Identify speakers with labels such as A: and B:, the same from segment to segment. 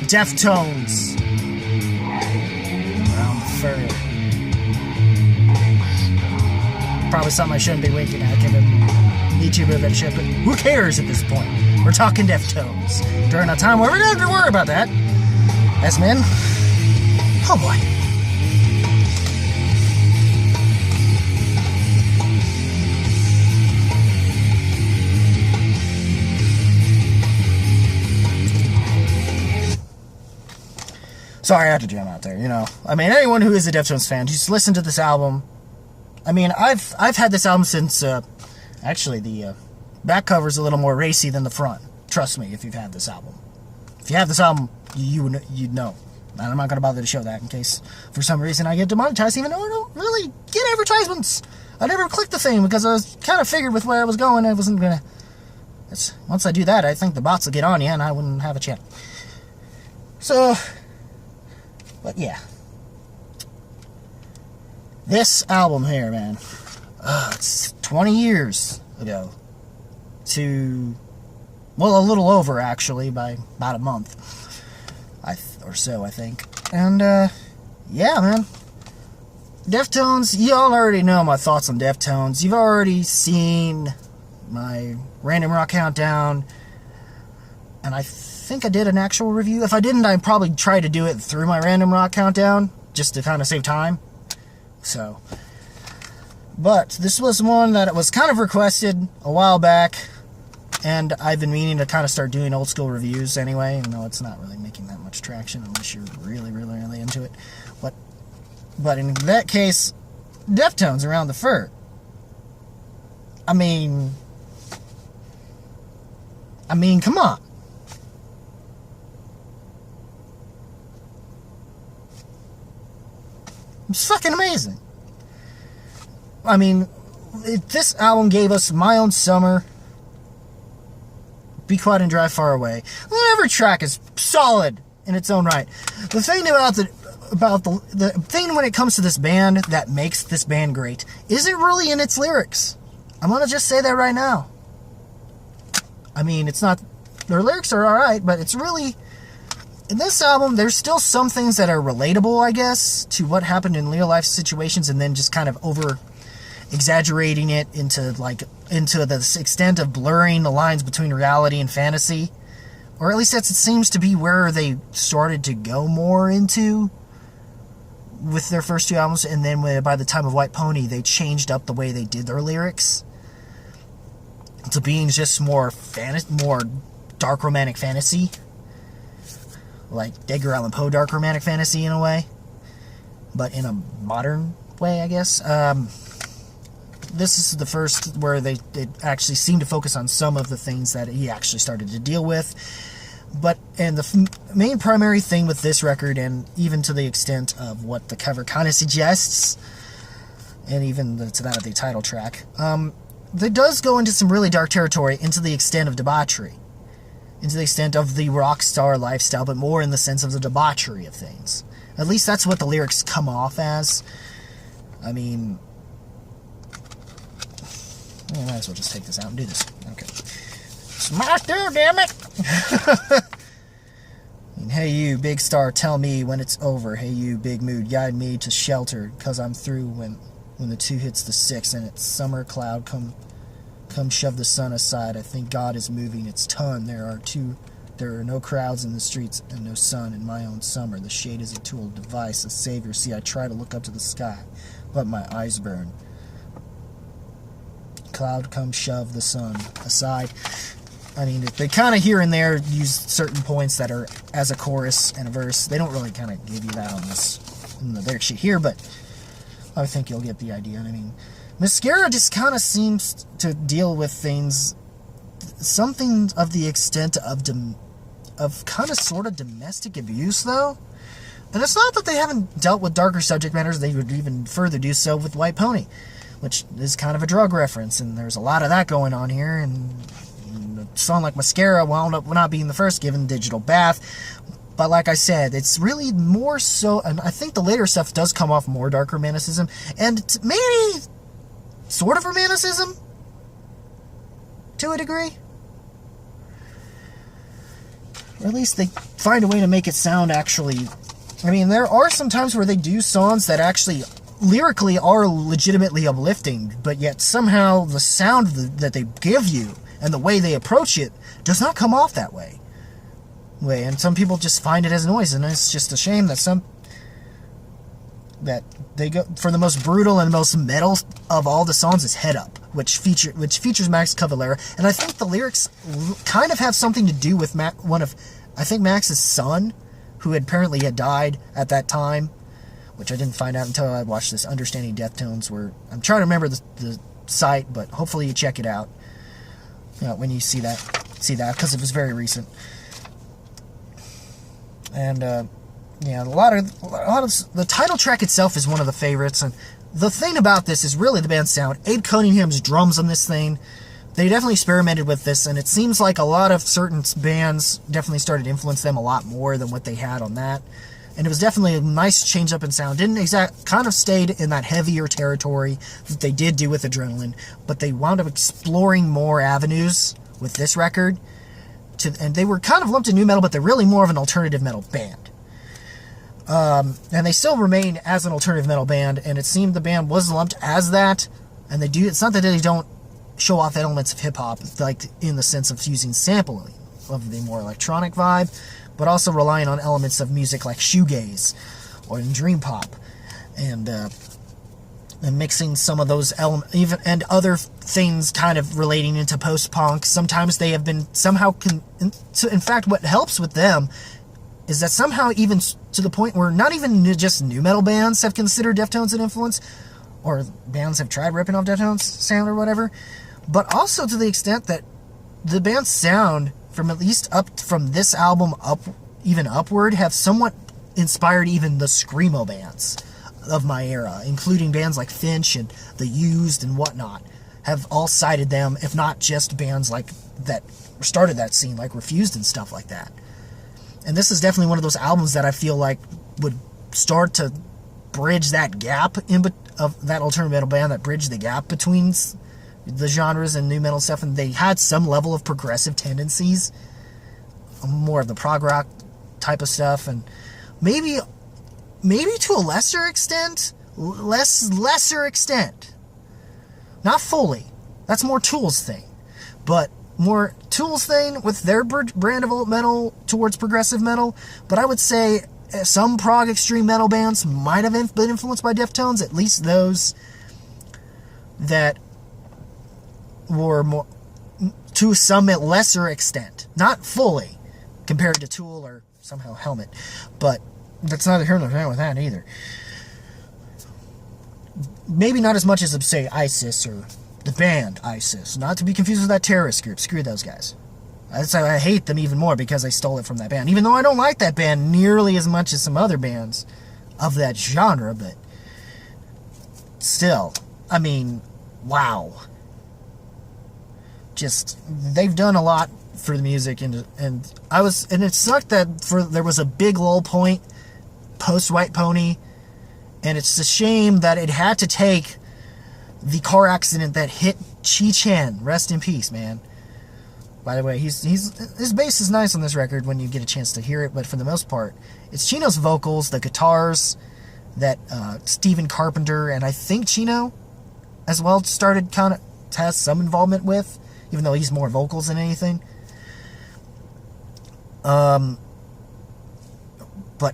A: Deftones. Around the fur. Probably something I shouldn't be winking at, given YouTube of that shit, but who cares at this point? We're talking Deftones. During a time where we don't have to worry about that. As men. Oh boy. Sorry, I had to jam out there, you know. I mean, anyone who is a Deftones fan, just listen to this album. I mean, I've had this album since, actually, the back cover's a little more racy than the front. Trust me, if you've had this album. If you have this album, you'd know. And I'm not going to bother to show that in case, for some reason, I get demonetized, even though I don't really get advertisements. I never clicked the thing, because I was kind of figured with where I was going, I wasn't going to... Once I do that, I think the bots will get on you, and I wouldn't have a chance. So... But yeah, this album here, man, it's 20 years ago well, a little over, actually, by about a month, or so, I think. And, yeah, man, Deftones, y'all already know my thoughts on Deftones. You've already seen my Random Rock Countdown, and I think I did an actual review. If I didn't, I'd probably try to do it through my Random Rock Countdown, just to kind of save time. So, but this was one that was kind of requested a while back, and I've been meaning to kind of start doing old school reviews anyway, even though it's not really making that much traction unless you're really, really, really into it. But in that case, Deftones Around the Fur. I mean, come on. It's fucking amazing. I mean, this album gave us My Own Summer, Be Quiet and Drive Far Away. Every track is solid in its own right. The thing about the thing when it comes to this band that makes this band great isn't really in its lyrics. I'm gonna just say that right now. I mean, it's not... Their lyrics are alright, but it's really... In this album, there's still some things that are relatable, I guess, to what happened in real-life situations, and then just kind of over-exaggerating it into the extent of blurring the lines between reality and fantasy. Or at least it seems to be where they started to go more into with their first two albums, and then by the time of White Pony, they changed up the way they did their lyrics to being just more dark romantic fantasy. Like Edgar Allan Poe dark romantic fantasy in a way, but in a modern way, I guess. This is the first where they actually seem to focus on some of the things that he actually started to deal with. And the main primary thing with this record, and even to the extent of what the cover kind of suggests, and even to that of the title track, it does go into some really dark territory, into the extent of debauchery. Into the extent of the rock star lifestyle, but more in the sense of the debauchery of things. At least that's what the lyrics come off as. I mean... I might as well just take this out and do this. Okay. Smash through, damn it! I mean, hey you, big star, tell me when it's over. Hey you, big mood, guide me to shelter, 'cause I'm through when the 2 hits the 6 and it's summer cloud, come shove the sun aside. I think God is moving its ton. There are no crowds in the streets and no sun in my own summer. The shade is a tool, device, a savior. See, I try to look up to the sky, but my eyes burn. Cloud, come shove the sun aside. I mean, they kind of here and there use certain points that are as a chorus and a verse. They don't really kind of give you that in the lyric sheet here, but I think you'll get the idea. I mean, Mascara just kind of seems to deal with things, something of the extent of kind of sort of domestic abuse, though. And it's not that they haven't dealt with darker subject matters. They would even further do so with White Pony, which is kind of a drug reference, and there's a lot of that going on here. And a song like Mascara wound up not being the first given Digital Bath. But like I said, it's really more so, and I think the later stuff does come off more dark romanticism, and maybe sort of romanticism to a degree. Or at least they find a way to make it sound actually... I mean, there are some times where they do songs that actually lyrically are legitimately uplifting, but yet somehow the sound that they give you and the way they approach it does not come off that way. And some people just find it as noise, and it's just a shame that they go for the most brutal and most metal of all the songs is Head Up, which features Max Cavalera, and I think the lyrics kind of have something to do with Max's son, who apparently had died at that time, which I didn't find out until I watched this Understanding Deftones, where I'm trying to remember the site, but hopefully you check it out when you see that, because it was very recent. And a lot of the title track itself is one of the favorites, and the thing about this is really the band's sound. Abe Cunningham's drums on this thing, they definitely experimented with this, and it seems like a lot of certain bands definitely started to influence them a lot more than what they had on that. And it was definitely a nice change up in sound. Kind of stayed in that heavier territory that they did do with Adrenaline, but they wound up exploring more avenues with this record. And they were kind of lumped in nu metal, but they're really more of an alternative metal band. And they still remain as an alternative metal band, and it seemed the band was lumped as that. And it's not that they don't show off elements of hip-hop, like in the sense of using sampling of the more electronic vibe, but also relying on elements of music like shoegaze or dream pop, and mixing some of those elements, and other things kind of relating into post-punk. Sometimes they have been somehow... in fact, what helps with them is that somehow even to the point where not even just nu metal bands have considered Deftones an influence, or bands have tried ripping off Deftones sound or whatever, but also to the extent that the band's sound, from at least up from this album even upward, have somewhat inspired even the screamo bands of my era, including bands like Finch and The Used and whatnot, have all cited them, if not just bands like that started that scene, like Refused and stuff like that. And this is definitely one of those albums that I feel like would start to bridge that gap of that alternative metal band, that bridged the gap between the genres and nu metal stuff, and they had some level of progressive tendencies, more of the prog rock type of stuff, and maybe to a lesser extent, not fully. That's more Tool's thing, but more Tool's thing with their brand of alt metal towards progressive metal. But I would say some prog extreme metal bands might have been influenced by Deftones, at least those that were more, to some lesser extent, not fully, compared to Tool or somehow Helmet, but that's neither here nor there with that either. Maybe not as much as, say, ISIS or the band ISIS, not to be confused with that terrorist group. Screw those guys. I hate them even more because I stole it from that band, even though I don't like that band nearly as much as some other bands of that genre, but still, I mean, wow. Just, they've done a lot for the music, and it sucked that there was a big lull point post White Pony, and it's a shame that it had to take the car accident that hit Chi Chan. Rest in peace, man. By the way, his bass is nice on this record when you get a chance to hear it, but for the most part, it's Chino's vocals, the guitars that Stephen Carpenter and I think Chino as well started kind of has some involvement with, even though he's more vocals than anything. But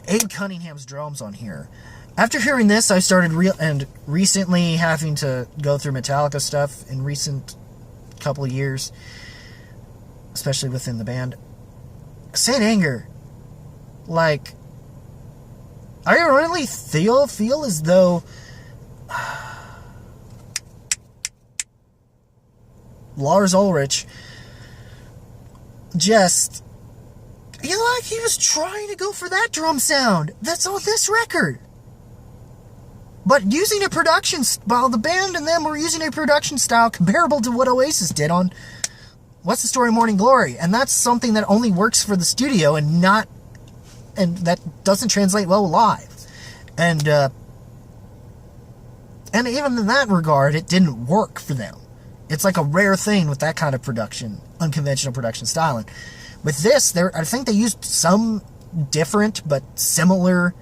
A: Abe Cunningham's drums on here. After hearing this, I started recently having to go through Metallica stuff in recent couple of years, especially within the band. Saint Anger, like, I really feel as though Lars Ulrich just, he was trying to go for that drum sound that's on this record, but using a production style. The band and them were using a production style comparable to what Oasis did on What's the Story, Morning Glory, and that's something that only works for the studio and that doesn't translate well live. And even in that regard, it didn't work for them. It's like a rare thing with that kind of production, unconventional production styling. With this, I think they used some different but similar.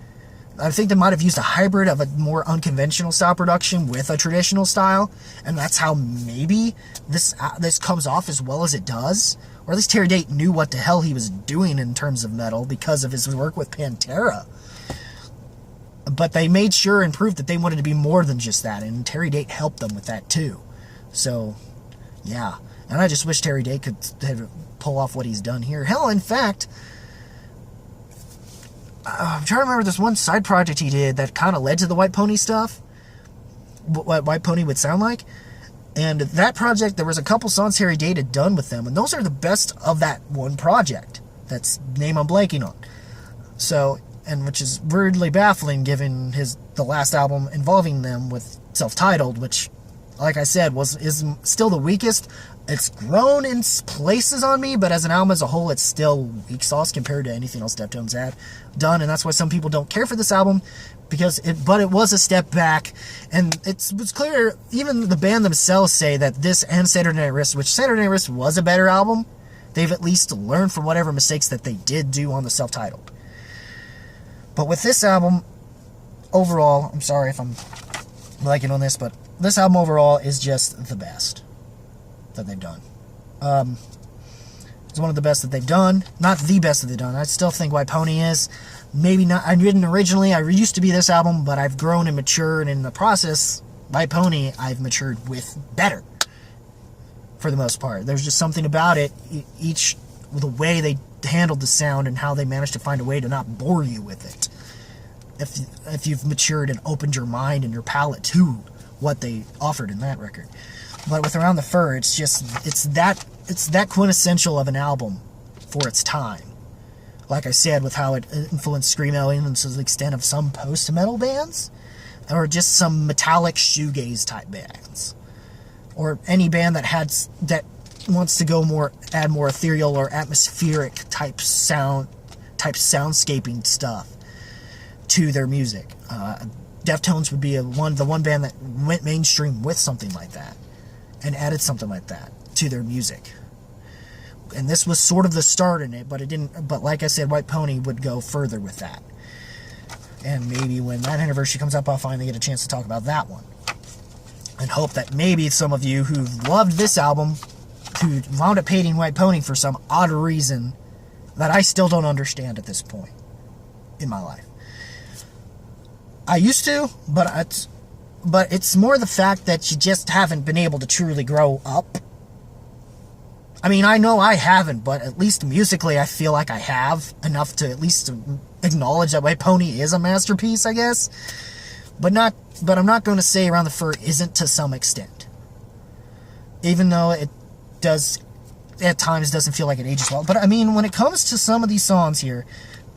A: I think they might have used a hybrid of a more unconventional style production with a traditional style, and that's how maybe this comes off as well as it does. Or at least Terry Date knew what the hell he was doing in terms of metal because of his work with Pantera. But they made sure and proved that they wanted to be more than just that, and Terry Date helped them with that too. So, yeah. And I just wish Terry Date could pull off what he's done here. Hell, in fact, I'm trying to remember this one side project he did that kind of led to the White Pony stuff. What White Pony would sound like. And that project, there was a couple songs Terry Date had done with them, and those are the best of that one project. That's name I'm blanking on. So, and which is weirdly baffling given the last album involving them with self-titled, which, like I said, is still the weakest. It's grown in places on me, but as an album as a whole, it's still weak sauce compared to anything else Deftones had done, and that's why some people don't care for this album, but it was a step back, and it's clear, even the band themselves say that this and Saturday Night Wrist, which Saturday Night Wrist was a better album, they've at least learned from whatever mistakes that they did do on the self-titled. But with this album, overall, I'm sorry if I'm liking on this, but this album overall is just the best that they've done. It's one of the best that they've done. Not the best that they've done. I still think White Pony is. Maybe not. I didn't originally. I used to be this album, but I've grown and matured, and in the process, White Pony, I've matured with better. For the most part. There's just something about it, the way they handled the sound and how they managed to find a way to not bore you with it. If you've matured and opened your mind and your palate to what they offered in that record. But with Around the Fur, it's that quintessential of an album for its time. Like I said, with how it influenced screamo, even to the extent of some post-metal bands, or just some metallic shoegaze type bands, or any band that wants to go add more ethereal or atmospheric type soundscaping stuff to their music. Deftones would be the one band that went mainstream with something like that and added something like that to their music. And this was sort of the start in it, but it didn't. But like I said, White Pony would go further with that. And maybe when that anniversary comes up, I'll finally get a chance to talk about that one. And hope that maybe some of you who loved this album, who wound up hating White Pony for some odd reason that I still don't understand at this point in my life. I used to, but it's more the fact that you just haven't been able to truly grow up. I mean, I know I haven't, but at least musically I feel like I have enough to at least acknowledge that White Pony is a masterpiece, I guess. But I'm not going to say Around the Fur isn't to some extent. Even though it does, at times, doesn't feel like it ages well. But I mean, when it comes to some of these songs here,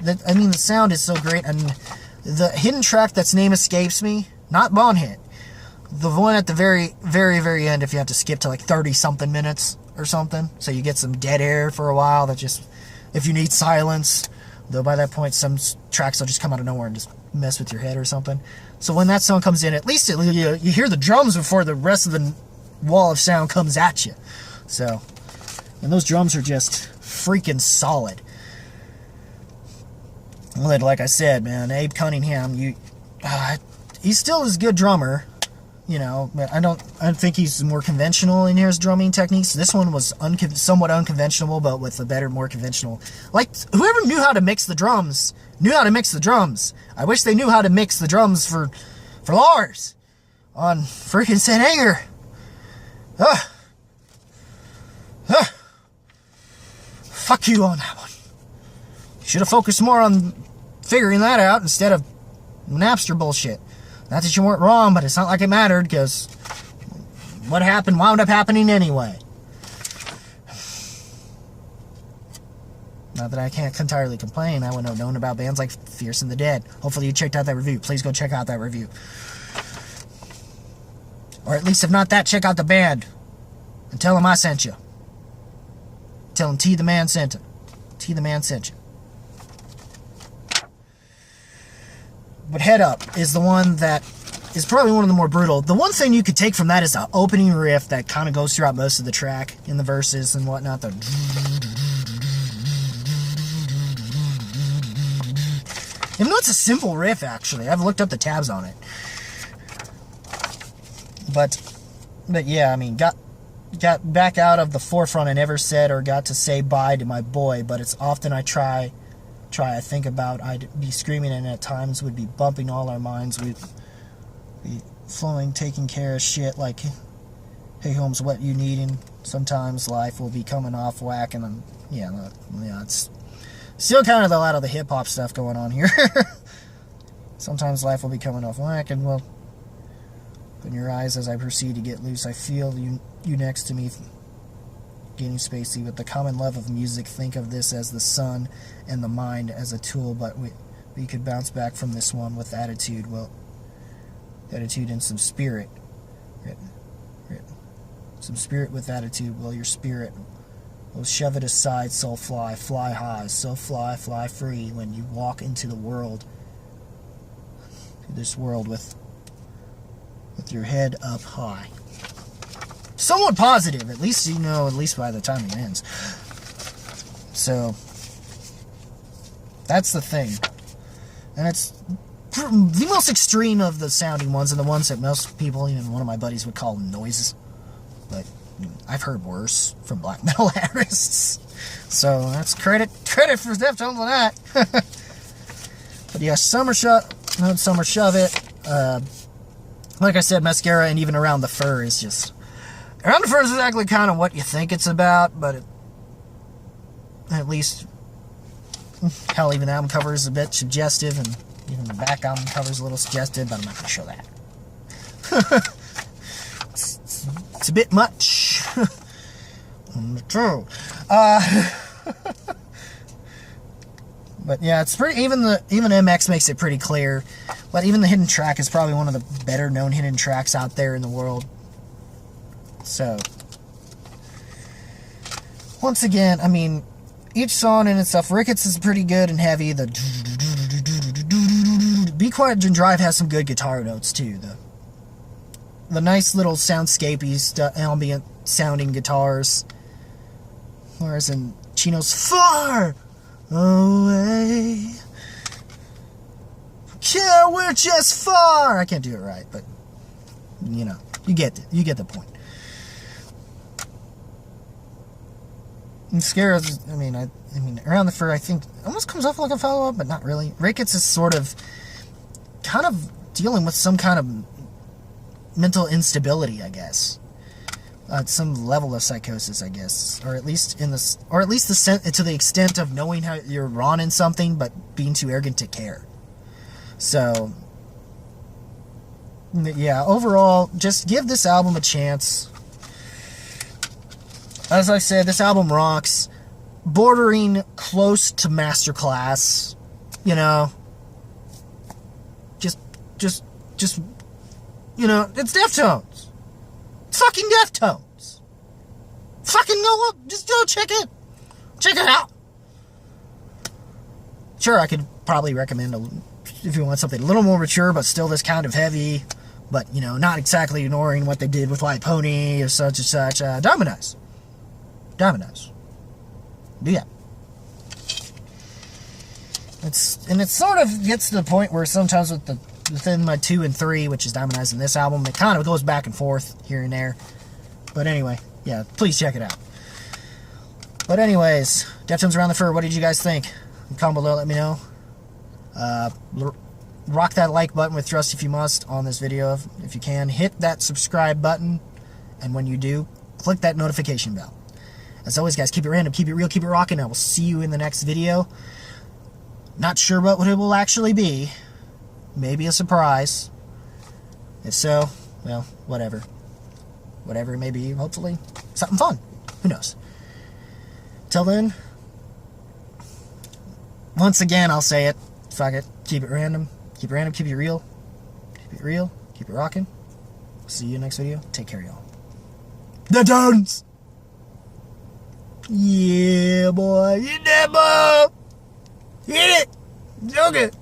A: the sound is so great, and the hidden track that's name escapes me, not Bon Hit, the one at the very, very, very end, if you have to skip to like 30-something minutes or something, so you get some dead air for a while, that just, if you need silence, though by that point some tracks will just come out of nowhere and just mess with your head or something. So when that song comes in, at least you hear the drums before the rest of the wall of sound comes at you. So, and those drums are just freaking solid. Like I said, man, Abe Cunningham, he's still a good drummer, you know, but I don't think he's more conventional in his drumming techniques. This one was somewhat unconventional, but with a better, more conventional. Like, whoever knew how to mix the drums, knew how to mix the drums. I wish they knew how to mix the drums for Lars on freaking St. Anger. Fuck you on that one. Should have focused more on figuring that out instead of Napster bullshit. Not that you weren't wrong, but it's not like it mattered, because what happened wound up happening anyway. Not that I can't entirely complain. I wouldn't have known about bands like Fierce and the Dead. Hopefully you checked out that review. Please go check out that review. Or at least if not that, check out the band. And tell them I sent you. Tell them T the Man sent him. T the Man sent you. But Head Up is the one that is probably one of the more brutal. The one thing you could take from that is the opening riff that kind of goes throughout most of the track in the verses and whatnot. Even though it's a simple riff, actually. I've looked up the tabs on it. But yeah, I mean, got back out of the forefront. I never said or got to say bye to my boy, but it's often I think about, I'd be screaming, and at times would be bumping all our minds. We'd be flowing, taking care of shit like, hey, Holmes, what you needing? Sometimes life will be coming off whack, and yeah, it's still kind of a lot of the hip-hop stuff going on here. Sometimes life will be coming off whack, and well, in your eyes as I proceed to get loose, I feel you next to me, gaining spacey with the common love of music. Think of this as the sun and the mind as a tool, but we could bounce back from this one with attitude. Well, attitude and some spirit. Some spirit with attitude. Well, your spirit will shove it aside. So fly high. So fly free when you walk into the world, this world with your head up high. Somewhat positive, at least, at least by the time it ends. So, that's the thing. And it's the most extreme of the sounding ones, and the ones that most people, even one of my buddies, would call noises. But I've heard worse from black metal artists. So, that's credit for Deftones on that. But yeah, Summer Shove It. Like I said, Mascara and even Around the Fur is just... Around the Fur is exactly kind of what you think it's about, but at least, hell, even the album cover is a bit suggestive, and even the back album cover is a little suggestive, but I'm not going to show that. It's a bit much. True. But yeah, it's pretty. Even MX makes it pretty clear. But even the hidden track is probably one of the better known hidden tracks out there in the world. So, once again, I mean, each song in itself, Ricketts is pretty good and heavy. The Be Quiet and Drive has some good guitar notes too. The nice little soundscapey, ambient sounding guitars. Whereas in Chino's Far Away, yeah, we're just far. I can't do it right, but you get the point. And Scaro's, I mean, Around the Fur, I think, almost comes off like a follow-up, but not really. Ricketts is sort of, kind of dealing with some kind of mental instability, I guess. Some level of psychosis, I guess, or at least to the extent of knowing how you're wrong in something, but being too arrogant to care. So, yeah, overall, just give this album a chance. As I said, this album rocks, bordering close to masterclass. Just it's Deftones. It's fucking Deftones. Fucking just go check it out. Sure, I could probably recommend if you want something a little more mature, but still this kind of heavy, but not exactly ignoring what they did with White Pony or such and such. Dominoes. Yeah. It sort of gets to the point where sometimes within my 2 and 3, which is Dominoes in this album, it kind of goes back and forth here and there. But anyway, yeah, please check it out. But anyways, Deftones Around the Fur, what did you guys think? Comment below, let me know. Rock that like button with thrust if you must on this video, if you can. Hit that subscribe button, and when you do, click that notification bell. As always, guys, keep it random, keep it real, keep it rocking. I will see you in the next video. Not sure what it will actually be. Maybe a surprise. If so, well, whatever. Whatever it may be, hopefully something fun. Who knows? Till then, once again, I'll say it. Fuck it. Keep it random. Keep it random. Keep it real. Keep it real. Keep it rocking. See you next video. Take care, y'all. Deftones! Yeah, boy. Hit that ball! Hit it! Joke it!